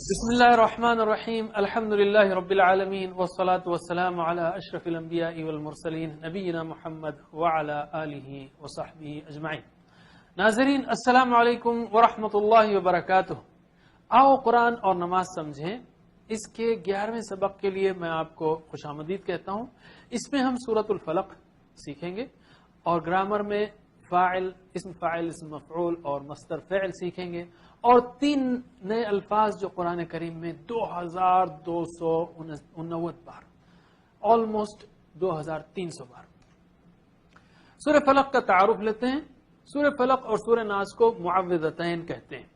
بسم اللہ الرحمن الرحیم الحمد للہ رب العالمین والصلاة والسلام علی اشرف الانبیاء والمرسلین نبینا محمد وعلی آلہ وصحبہ اجمعین۔ ناظرین السلام علیکم ورحمۃ اللہ وبرکاتہ۔ آؤ قرآن اور نماز سمجھیں، اس کے 11ویں سبق کے لیے میں آپ کو خوش آمدید کہتا ہوں۔ اس میں ہم سورۃ الفلق سیکھیں گے اور گرامر میں فاعل، اسم مفعول اور مصدر فعل سیکھیں گے، اور 3 نئے الفاظ جو قرآن کریم میں 2299 بار، آلموسٹ 2300 بار۔ سورہ فلق کا تعارف لیتے ہیں۔ سورہ فلق اور سورہ ناس کو معوذتین کہتے ہیں۔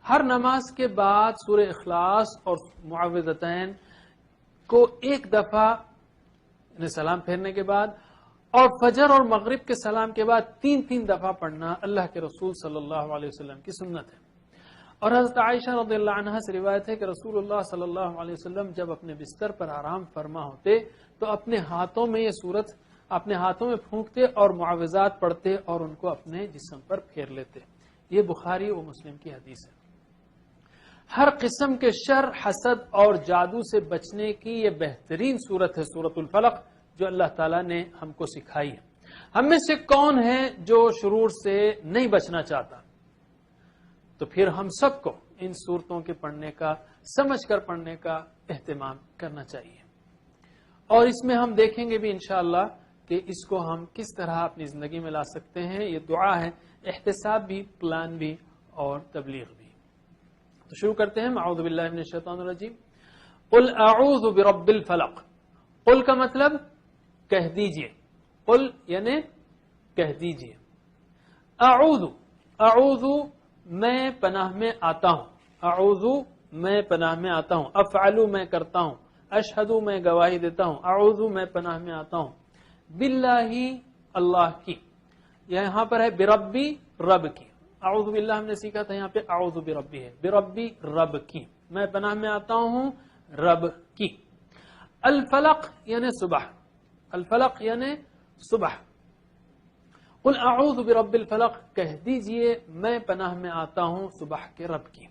ہر نماز کے بعد سورہ اخلاص اور معوذتین کو ایک دفعہ سلام پھیرنے کے بعد اور فجر اور مغرب کے سلام کے بعد 3 دفعہ پڑھنا اللہ کے رسول صلی اللہ علیہ وسلم کی سنت ہے۔ اور حضرت عائشہ رضی اللہ عنہا سے روایت ہے کہ رسول اللہ صلی اللہ علیہ وسلم جب اپنے بستر پر آرام فرما ہوتے تو اپنے ہاتھوں میں یہ سورت اپنے ہاتھوں میں پھونکتے اور معوذات پڑھتے اور ان کو اپنے جسم پر پھیر لیتے۔ یہ بخاری و مسلم کی حدیث ہے۔ ہر قسم کے شر، حسد اور جادو سے بچنے کی یہ بہترین سورت ہے سورۃ الفلق، جو اللہ تعالیٰ نے ہم کو سکھائی ہے۔ ہم میں سے کون ہے جو شرور سے نہیں بچنا چاہتا؟ تو پھر ہم سب کو ان صورتوں کے پڑھنے کا، سمجھ کر پڑھنے کا اہتمام کرنا چاہیے، اور اس میں ہم دیکھیں گے بھی انشاءاللہ کہ اس کو ہم کس طرح اپنی زندگی میں لا سکتے ہیں۔ یہ دعا ہے، احتساب بھی، پلان بھی اور تبلیغ بھی۔ تو شروع کرتے ہیں۔ اعوذ باللہ من الشیطان الرجیم۔ قل اعوذ برب الفلق۔ قل کا مطلب کہہ دیجئے، قل یعنی کہہ دیجئے۔ اعوذ میں پناہ میں آتا ہوں، اعوذ میں پناہ میں آتا ہوں، افعل میں کرتا ہوں، اشہد میں گواہی دیتا ہوں، اعوذ میں پناہ میں آتا ہوں، باللہ اللہ کی، یہاں پر ہے بربی رب کی، اعوذ باللہ ہم نے سیکھا تھا، یہاں پہ اعوذ بربی ہے، بربی رب کی، میں پناہ میں آتا ہوں رب کی۔ الفلق یعنی صبح، الفلق یعنی صبح۔ قل اعوذ برب الفلق، کہہ دیجئے میں پناہ میں آتا ہوں صبح کے رب کی۔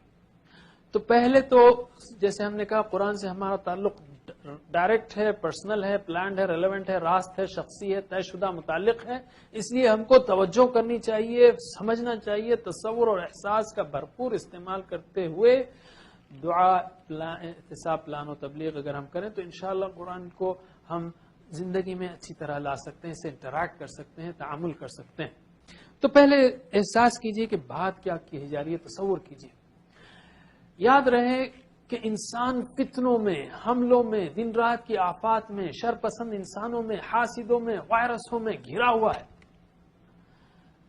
تو پہلے تو جیسے ہم نے کہا قرآن سے ہمارا تعلق ڈائریکٹ ہے، پرسنل ہے، پلانڈ ہے، ریلیونٹ ہے، راست ہے، شخصی ہے، طے شدہ متعلق ہے، اس لیے ہم کو توجہ کرنی چاہیے، سمجھنا چاہیے، تصور اور احساس کا بھرپور استعمال کرتے ہوئے دعا، احتساب، پلان و تبلیغ اگر ہم کریں تو انشاءاللہ قرآن کو ہم زندگی میں اچھی طرح لا سکتے ہیں، اسے انٹریکٹ کر سکتے ہیں، تعامل کر سکتے ہیں۔ تو پہلے احساس کیجئے کہ بات کیا کی جا رہی ہے، تصور کیجئے۔ یاد رہے کہ انسان فتنوں میں، حملوں میں، دن رات کی آفات میں، شر پسند انسانوں میں، حاسدوں میں، وائرسوں میں گھرا ہوا ہے۔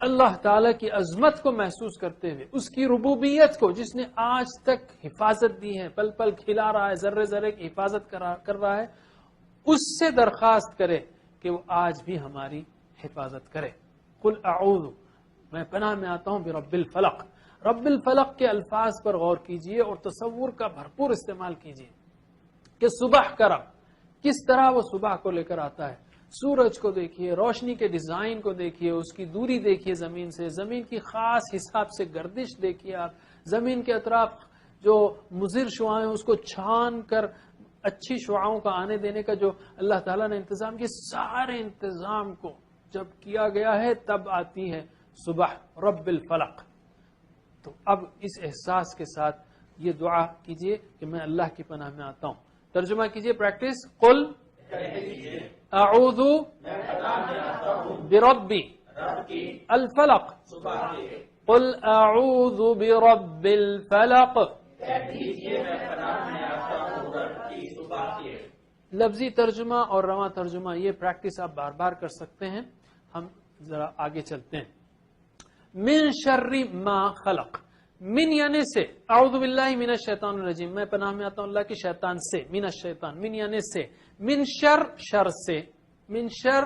اللہ تعالی کی عظمت کو محسوس کرتے ہوئے، اس کی ربوبیت کو، جس نے آج تک حفاظت دی ہے، پل پل کھلا رہا ہے، ذرے ذرے کی حفاظت کر رہا ہے، اس سے درخواست کرے کہ وہ آج بھی ہماری حفاظت کرے۔ قل اعوذ، میں پناہ میں آتا ہوں برب الفلق۔ رب الفلق کے الفاظ پر غور کیجئے اور تصور کا بھرپور استعمال کیجئے کہ صبح کا رب کس طرح وہ صبح کو لے کر آتا ہے۔ سورج کو دیکھیے، روشنی کے ڈیزائن کو دیکھیے، اس کی دوری دیکھیے زمین سے، زمین کی خاص حساب سے گردش دیکھیے، آپ زمین کے اطراف جو مضر شعاعیں اس کو چھان کر اچھی شعاعوں کا آنے دینے کا جو اللہ تعالیٰ نے انتظام کیا، سارے انتظام کو جب کیا گیا ہے تب آتی ہے صبح، رب الفلق۔ تو اب اس احساس کے ساتھ یہ دعا کیجئے کہ میں اللہ کی پناہ میں آتا ہوں۔ ترجمہ کیجئے، پریکٹس۔ قل اعوذ بربی الفلق، قل اعوذ برب الفلق۔ لفظی ترجمہ اور رواں ترجمہ، یہ پریکٹس آپ بار بار کر سکتے ہیں۔ ہم ذرا آگے چلتے ہیں۔ من شر ما خلق، من یعنی سے، اعوذ باللہ من الشیطان الرجیم، میں پناہ میں آتا ہوں اللہ کی شیطان سے، من الشیطان، من یعنی سے، من شر، شر سے، من شر،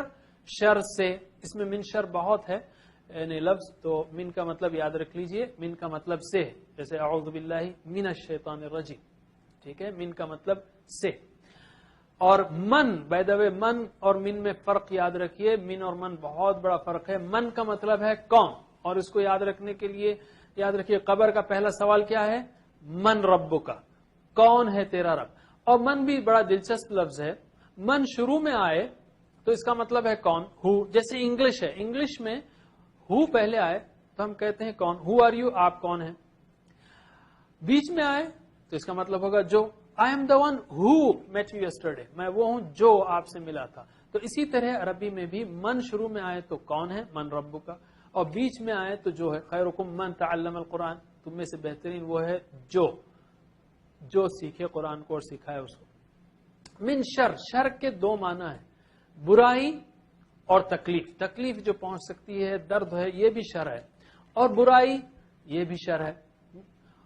شر سے، اس میں من شر بہت ہے یعنی لفظ، تو من کا مطلب یاد رکھ لیجئے، من کا مطلب سے، جیسے اعوذ باللہ من الشیطان الرجیم، ٹھیک ہے، من کا مطلب سے۔ اور من، بائی دا وے من اور من میں فرق یاد رکھیے، من اور من بہت بڑا فرق ہے۔ من کا مطلب ہے کون، اور اس کو یاد رکھنے کے لیے یاد رکھیے قبر کا پہلا سوال کیا ہے؟ من ربک کا، کون ہے تیرا رب. اور من بھی بڑا دلچسپ لفظ ہے. من شروع میں آئے تو اس کا مطلب ہے کون, ہو. جیسے انگلش ہے, انگلش میں ہو پہلے آئے تو ہم کہتے ہیں کون, ہو آر یو, آپ کون ہیں. بیچ میں آئے تو اس کا مطلب ہوگا جو. I am the one who met you yesterday, میں وہ ہوں جو آپ سے ملا تھا. تو اسی طرح عربی میں بھی من شروع میں آئے تو کون ہے, من ربو کا, اور بیچ میں آئے تو جو ہے. خیرکم من تعلم القرآن, تم میں سے بہترین وہ ہے جو سیکھے قرآن کو اور سکھائے اس کو. من شر, شر کے دو معنی ہیں, برائی اور تکلیف. تکلیف جو پہنچ سکتی ہے, درد ہے, یہ بھی شر ہے, اور برائی یہ بھی شر ہے.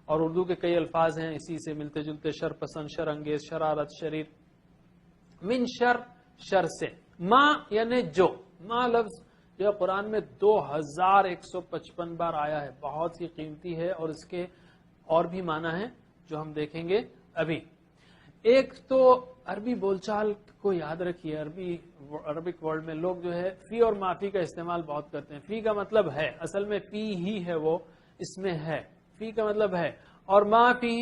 اور اردو کے کئی الفاظ ہیں اسی سے ملتے جلتے, شر پسند, شر انگیز, شرارت, شریر. من شر, شر سے. ما یعنی جو. ما لفظ جو قرآن میں 2155 بار آیا ہے, بہت ہی قیمتی ہے, اور اس کے اور بھی معنی ہیں جو ہم دیکھیں گے ابھی. ایک تو عربی بول چال کو یاد رکھیے, عربک ورلڈ میں لوگ جو ہے فی اور معافی کا استعمال بہت کرتے ہیں. فی کا مطلب ہے, اصل میں فی ہی ہے, وہ اس میں ہے. فی کا مطلب ہے, اور معافی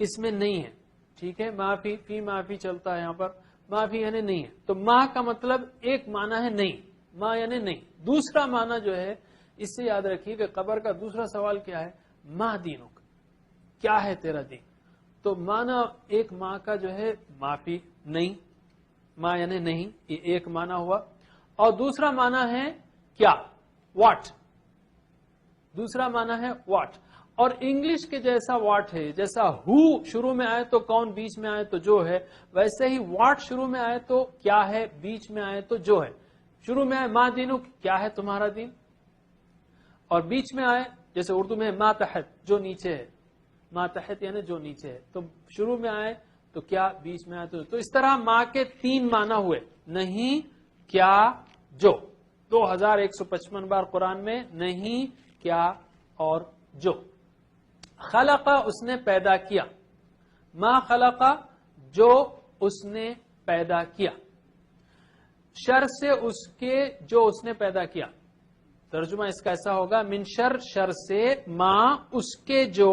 اس میں نہیں ہے. ٹھیک ہے, معافی, فی معافی چلتا ہے یہاں پر, معافی یعنی نہیں ہے. تو ما کا مطلب ایک معنی ہے نہیں, ما یعنی نہیں. دوسرا معنی جو ہے اس سے یاد رکھیے کہ قبر کا دوسرا سوال کیا ہے, ما دینک, کیا ہے تیرا دین. تو معنی ایک ماں کا جو ہے معافی نہیں, ماں یعنی نہیں, یہ ایک معنی ہوا. اور دوسرا معنی ہے کیا, واٹ. دوسرا معنی ہے واٹ. اور انگلش کے جیسا واٹ ہے, جیسا ہو شروع میں آئے تو کون, بیچ میں آئے تو جو ہے, ویسے ہی واٹ شروع میں آئے تو کیا ہے, بیچ میں آئے تو جو ہے. شروع میں آئے ما دینو, کیا ہے تمہارا دین, اور بیچ میں آئے جیسے اردو میں ما تحت, جو نیچے ہے. ما تحت یعنی جو نیچے ہے. تو شروع میں آئے تو کیا, بیچ میں آئے تو اس طرح ما کے 3 معنی ہوئے, نہیں, کیا, جو. 2155 بار قرآن میں نہیں, کیا اور جو. خلق, اس نے پیدا کیا. ما خلق, جو اس نے پیدا کیا. شر سے اس کے جو اس نے پیدا کیا. ترجمہ اس کا ایسا ہوگا, من شر, شر سے, ما اس کے جو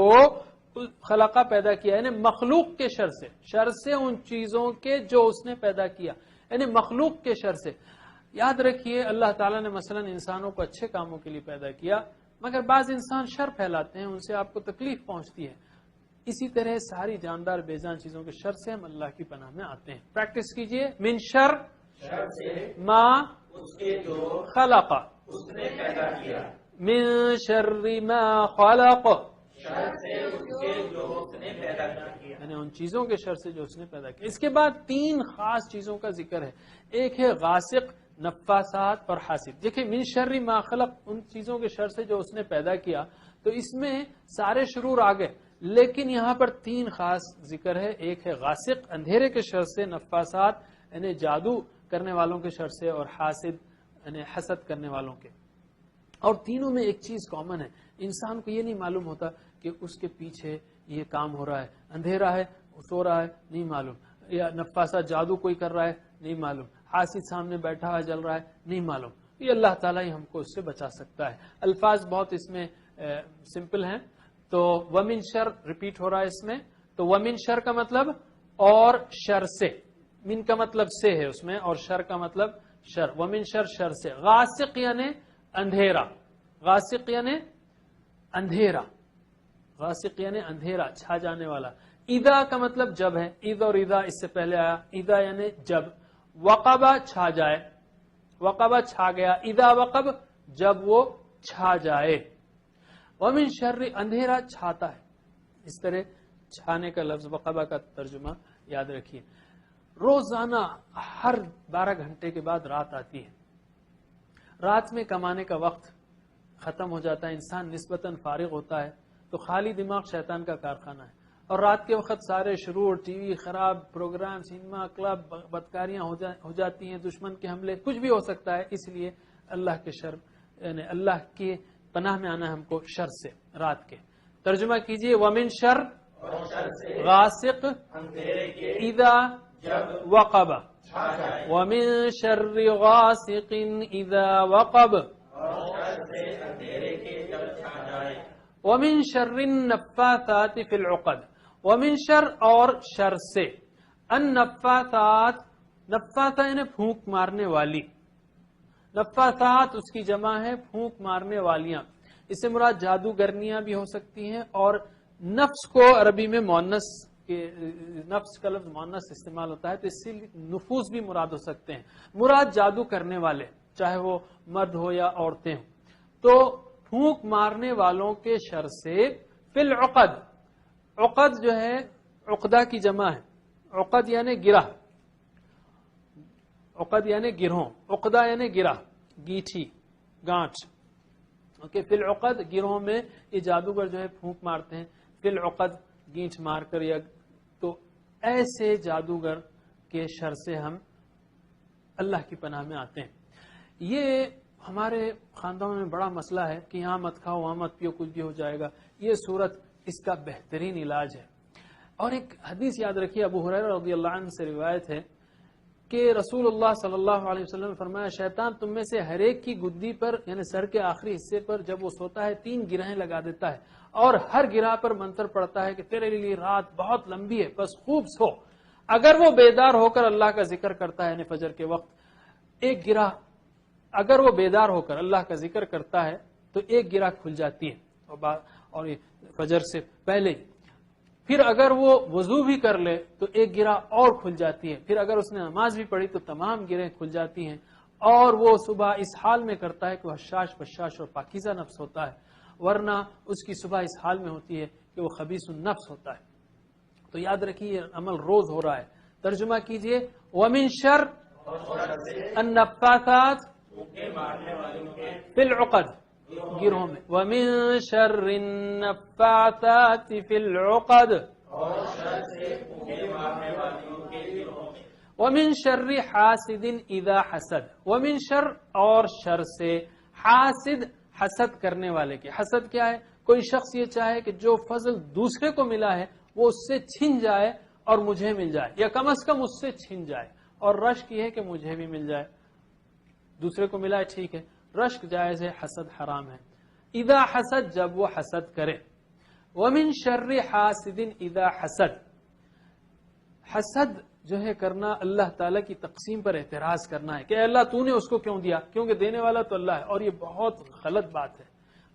خلقہ پیدا کیا, یعنی مخلوق کے شر سے. شر سے ان چیزوں کے جو اس نے پیدا کیا, یعنی مخلوق کے شر سے. یاد رکھیے اللہ تعالیٰ نے مثلا انسانوں کو اچھے کاموں کے لیے پیدا کیا, مگر بعض انسان شر پھیلاتے ہیں, ان سے آپ کو تکلیف پہنچتی ہے. اسی طرح ساری جاندار بے جان چیزوں کے شر سے ہم اللہ کی پناہ میں آتے ہیں. پریکٹس کیجئے. من شر, شر سے, ما اس کے جو خلق, اس نے پیدا کیا. من شر ما خلق, شر سے اس کے جو اس نے پیدا کیا, یعنی ان چیزوں کے شر سے جو اس نے پیدا کیا. اس کے بعد 3 خاص چیزوں کا ذکر ہے. ایک ہے غاسق, نفاسات اور حاسد. دیکھیں, من شر ما خلق, ان چیزوں کے شر سے جو اس نے پیدا کیا, تو اس میں سارے شرور آ گئے, لیکن یہاں پر 3 خاص ذکر ہے. ایک ہے غاسق, اندھیرے کے شر سے, نفاسات یعنی جادو کرنے والوں کے شر سے, اور حاسد یعنی حسد کرنے والوں کے. اور تینوں میں ایک چیز کامن ہے, انسان کو یہ نہیں معلوم ہوتا کہ اس کے پیچھے یہ کام ہو رہا ہے. اندھیرا ہے, سو رہا ہے, نہیں معلوم, یا نفاسا جادو کوئی کر رہا ہے, نہیں معلوم, حاسد سامنے بیٹھا ہے جل رہا ہے, نہیں معلوم. یہ اللہ تعالیٰ ہی ہم کو اس سے بچا سکتا ہے. الفاظ بہت اس میں سمپل ہیں. تو ومن شر ریپیٹ ہو رہا ہے اس میں. تو ومن شر کا مطلب اور شر سے, من کا مطلب سے ہے اس میں, اور شر کا مطلب شر. ومن شر, شر سے. غاسق یعنی اندھیرا, غاسق یعنی اندھیرا, غاسق یعنی اندھیرا, چھا جانے والا. اذا کا مطلب جب ہے, اذ اور اذا اس سے پہلے آیا. اذا یعنی جب. وقبہ, چھا جائے, وقبہ چھا گیا. اذا وقب, جب وہ چھا جائے. ومن شر, اندھیرا چھاتا ہے. اس طرح چھانے کا لفظ وقبہ کا ترجمہ یاد رکھیے. روزانہ ہر 12 گھنٹے کے بعد رات آتی ہے. رات میں کمانے کا وقت ختم ہو جاتا ہے, انسان نسبتاً فارغ ہوتا ہے, تو خالی دماغ شیطان کا کارخانہ ہے. اور رات کے وقت سارے شرور, ٹی وی خراب, پروگرام, سینما, کلب, بدکاریاں ہو جاتی ہیں, دشمن کے حملے, کچھ بھی ہو سکتا ہے. اس لیے اللہ کے شر یعنی اللہ کے پناہ میں آنا ہے ہم کو شر سے, رات کے. ترجمہ کیجئے. ومن شر, اور شر سے, غاسق, اندھیرے کے اذا جب وقب, چھا جائے. ومن شر غاسق اذا وقب, اور شر سے اندھیرے کے جب چھا جائے. ومن شر النفاثات فی العقد, ومن شر اور شر سے، النفاثات، نفاثہ یعنی پھونک مارنے والی، نفاثات اس کی جمع ہے پھونک مارنے والیاں، اس سے مراد جادوگرنیاں بھی ہو سکتی ہیں، اور نفس کو عربی میں مؤنث کے نفس کا لفظ مؤنث استعمال ہوتا ہے تو اس سے نفوس بھی مراد ہو سکتے ہیں، مراد جادو کرنے والے چاہے وہ مرد ہو یا عورتیں ہوں۔ تو پھونک مارنے والوں کے شر سے، فی العقد، عقد جو ہے عقدہ کی جمع ہے، عقد یعنی گرہ، عقد یعنی گرہوں، عقدہ یعنی گرہ، گیٹھی، گانٹھ، اوکے، فی العقد گروہ میں یہ جادوگر جو ہے پھونک مارتے ہیں، فی العقد گینٹ مار کر، یا تو ایسے جادوگر کے شر سے ہم اللہ کی پناہ میں آتے ہیں۔ یہ ہمارے خاندانوں میں بڑا مسئلہ ہے کہ یہاں مت کھاؤ وہاں مت پیو کچھ بھی ہو جائے گا، یہ صورت اس کا بہترین علاج ہے۔ اور ایک حدیث یاد رکھیے، ابو ہریرہ رضی اللہ عنہ سے روایت ہے کہ رسول اللہ صلی اللہ علیہ وسلم نے فرمایا، شیطان تم میں سے ہر ایک کی گدی پر یعنی سر کے آخری حصے پر جب وہ سوتا ہے 3 گرہیں لگا دیتا ہے، اور ہر گرہ پر منتر پڑتا ہے کہ تیرے لیے رات بہت لمبی ہے بس خوب سو۔ اگر وہ بیدار ہو کر اللہ کا ذکر کرتا ہے یعنی فجر کے وقت، ایک گرہ اگر وہ بیدار ہو کر اللہ کا ذکر کرتا ہے تو ایک گرہ کھل جاتی ہے، اور فجر سے پہلے، پھر اگر وہ وضو بھی کر لے تو ایک گرہ اور کھل جاتی ہے، پھر اگر اس نے نماز بھی پڑھی تو تمام گرہیں کھل جاتی ہیں، اور وہ صبح اس حال میں کرتا ہے کہ وہ حشاش بشاش اور پاکیزہ نفس ہوتا ہے، ورنہ اس کی صبح اس حال میں ہوتی ہے کہ وہ خبیث النفس ہوتا ہے۔ تو یاد رکھیے یہ عمل روز ہو رہا ہے۔ ترجمہ کیجئے، وَمِن شر النفاثات فی العقد، گروہوں میں، وَمِن شَرِّ النَّفَّاثَاتِ فِي الْعُقَدِ، وَمِن شَرِّ حَاسِدٍ إِذَا حَسَدَ، وَمِن شر اور شر سے، حاسد حسد کرنے والے کے۔ حسد کیا ہے؟ کوئی شخص یہ چاہے کہ جو فضل دوسرے کو ملا ہے وہ اس سے چھن جائے اور مجھے مل جائے، یا کم از کم اس سے چھن جائے، اور رشک یہ ہے کہ مجھے بھی مل جائے، دوسرے کو ملا ہے ٹھیک ہے، رشک جائز ہے، حسد حرام ہے۔ اذا حسد، جب وہ حسد کرے۔ ومن شر حاسد اذا حسد، حسد جو ہے کرنا اللہ تعالیٰ کی تقسیم پر اعتراض کرنا ہے کہ اے اللہ تو نے اس کو کیوں دیا، کیونکہ دینے والا تو اللہ ہے، اور یہ بہت غلط بات ہے۔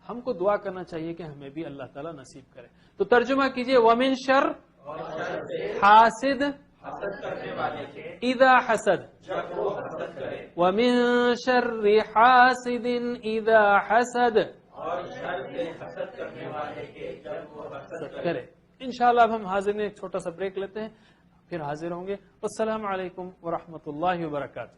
ہم کو دعا کرنا چاہیے کہ ہمیں بھی اللہ تعالیٰ نصیب کرے۔ تو ترجمہ کیجئے، ومن شر حاسد اذا حسد، ومن شر حاسد اذا حسد، کرے۔ انشاءاللہ اب ہم حاضر نے ایک چھوٹا سا بریک لیتے ہیں، پھر حاضر ہوں گے۔ السلام علیکم ورحمۃ اللہ وبرکاتہ۔